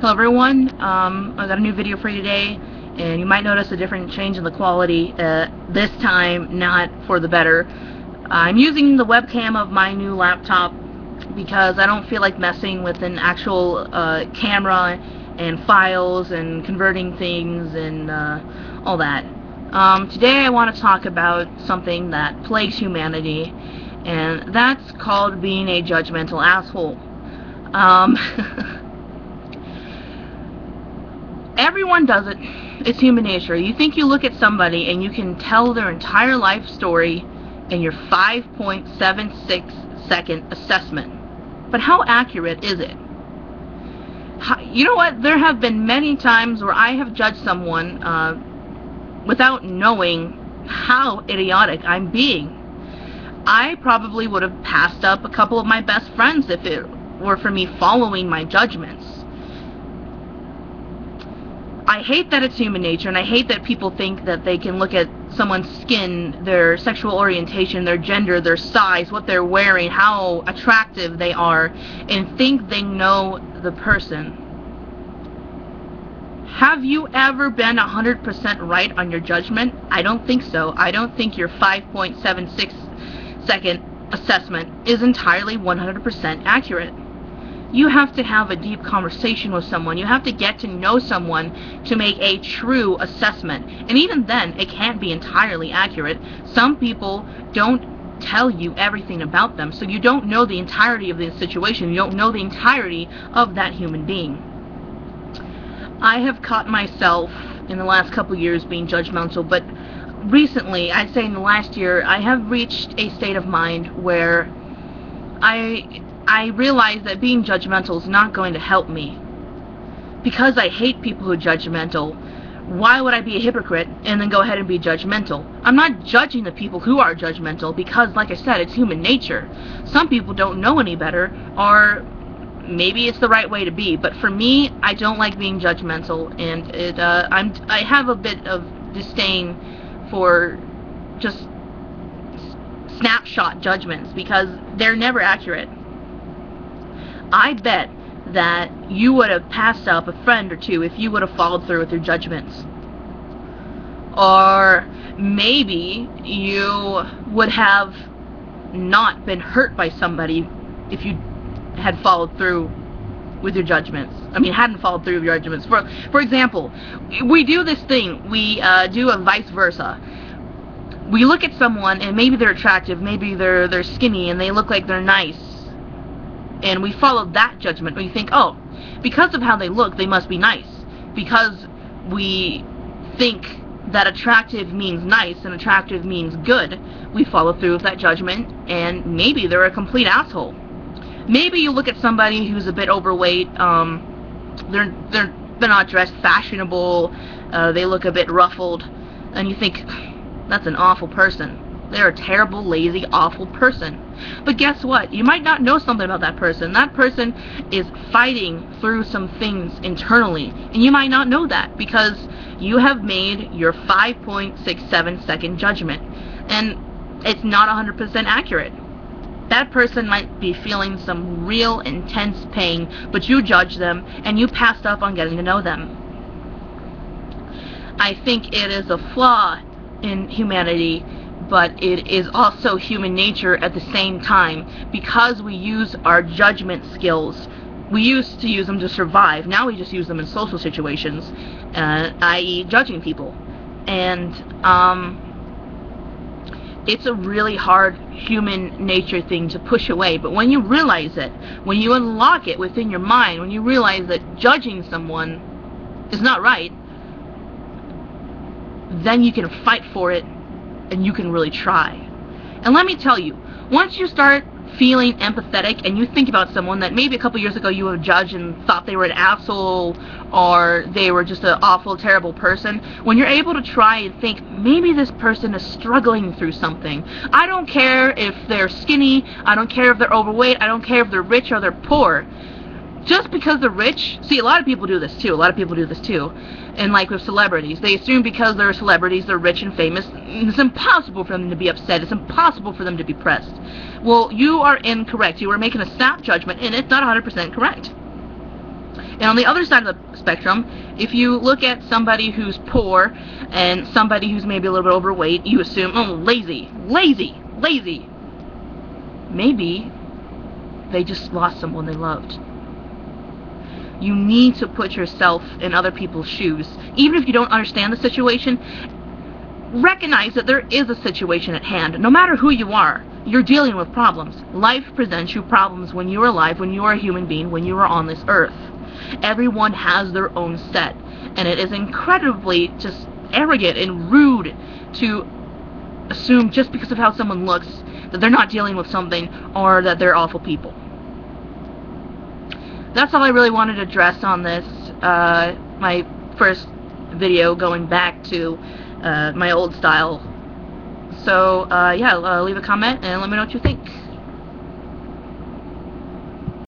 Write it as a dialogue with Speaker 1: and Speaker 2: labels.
Speaker 1: Hello everyone, I got a new video for you today, and you might notice a different change in the quality, this time not for the better. I'm using the webcam of my new laptop because I don't feel like messing with an actual camera and files and converting things and all that. Today I want to talk about something that plagues humanity, and that's called being a judgmental asshole. Everyone does it. It's human nature. You think you look at somebody and you can tell their entire life story in your 5.76 second assessment. But how accurate is it? You know what? There have been many times where I have judged someone without knowing how idiotic I'm being. I probably would have passed up a couple of my best friends if it were for me following my judgments. I hate that it's human nature, and I hate that people think that they can look at someone's skin, their sexual orientation, their gender, their size, what they're wearing, how attractive they are, and think they know the person. Have you ever been 100% right on your judgment? I don't think so. I don't think your 5.76 second assessment is entirely 100% accurate. You have to have a deep conversation with someone. You have to get to know someone to make a true assessment. And even then, it can't be entirely accurate. Some people don't tell you everything about them, so you don't know the entirety of the situation. You don't know the entirety of that human being. I have caught myself in the last couple of years being judgmental, but recently, I'd say in the last year, I have reached a state of mind where I realize that being judgmental is not going to help me. Because I hate people who are judgmental, why would I be a hypocrite and then go ahead and be judgmental? I'm not judging the people who are judgmental because, like I said, it's human nature. Some people don't know any better, or maybe it's the right way to be. But for me, I don't like being judgmental, and I have a bit of disdain for just snapshot judgments because they're never accurate. I bet that you would have passed up a friend or two if you would have followed through with your judgments. Or maybe you would have not been hurt by somebody if you had followed through with your judgments. Hadn't followed through with your judgments. For example, we do this thing. We do a vice versa. We look at someone and maybe they're attractive, maybe they're skinny, and they look like they're nice. And we follow that judgment. We think, oh, because of how they look, they must be nice. Because we think that attractive means nice and attractive means good, we follow through with that judgment, and maybe they're a complete asshole. Maybe you look at somebody who's a bit overweight, they're not dressed fashionable, they look a bit ruffled, and you think, that's an awful person. They're a terrible, lazy, awful person. But guess what? You might not know something about that person. That person is fighting through some things internally, and you might not know that because you have made your 5.67 second judgment, and it's not 100% accurate. That person might be feeling some real intense pain, but you judge them, and you passed up on getting to know them. I think it is a flaw in humanity, but it is also human nature at the same time, because we use our judgment skills. We used to use them to survive. Now we just use them in social situations, i.e. judging people. And it's a really hard human nature thing to push away. But when you realize it, when you unlock it within your mind, when you realize that judging someone is not right, then you can fight for it, and you can really try. And let me tell you, once you start feeling empathetic and you think about someone that maybe a couple years ago you have judged and thought they were an asshole or they were just an awful, terrible person, when you're able to try and think, maybe this person is struggling through something. I don't care if they're skinny, I don't care if they're overweight, I don't care if they're rich or they're poor. Just because they're rich, see, a lot of people do this too. And like with celebrities, they assume because they're celebrities, they're rich and famous, it's impossible for them to be upset. It's impossible for them to be pressed. Well, you are incorrect. You are making a snap judgment, and it's not 100% correct. And on the other side of the spectrum, if you look at somebody who's poor and somebody who's maybe a little bit overweight, you assume, oh, lazy. Maybe they just lost someone they loved. You need to put yourself in other people's shoes. Even if you don't understand the situation, recognize that there is a situation at hand. No matter who you are, you're dealing with problems. Life presents you problems when you are alive, when you are a human being, when you are on this earth. Everyone has their own set, and it is incredibly just arrogant and rude to assume just because of how someone looks that they're not dealing with something or that they're awful people. That's all I really wanted to address on this, my first video going back to my old style. So, yeah, leave a comment and let me know what you think.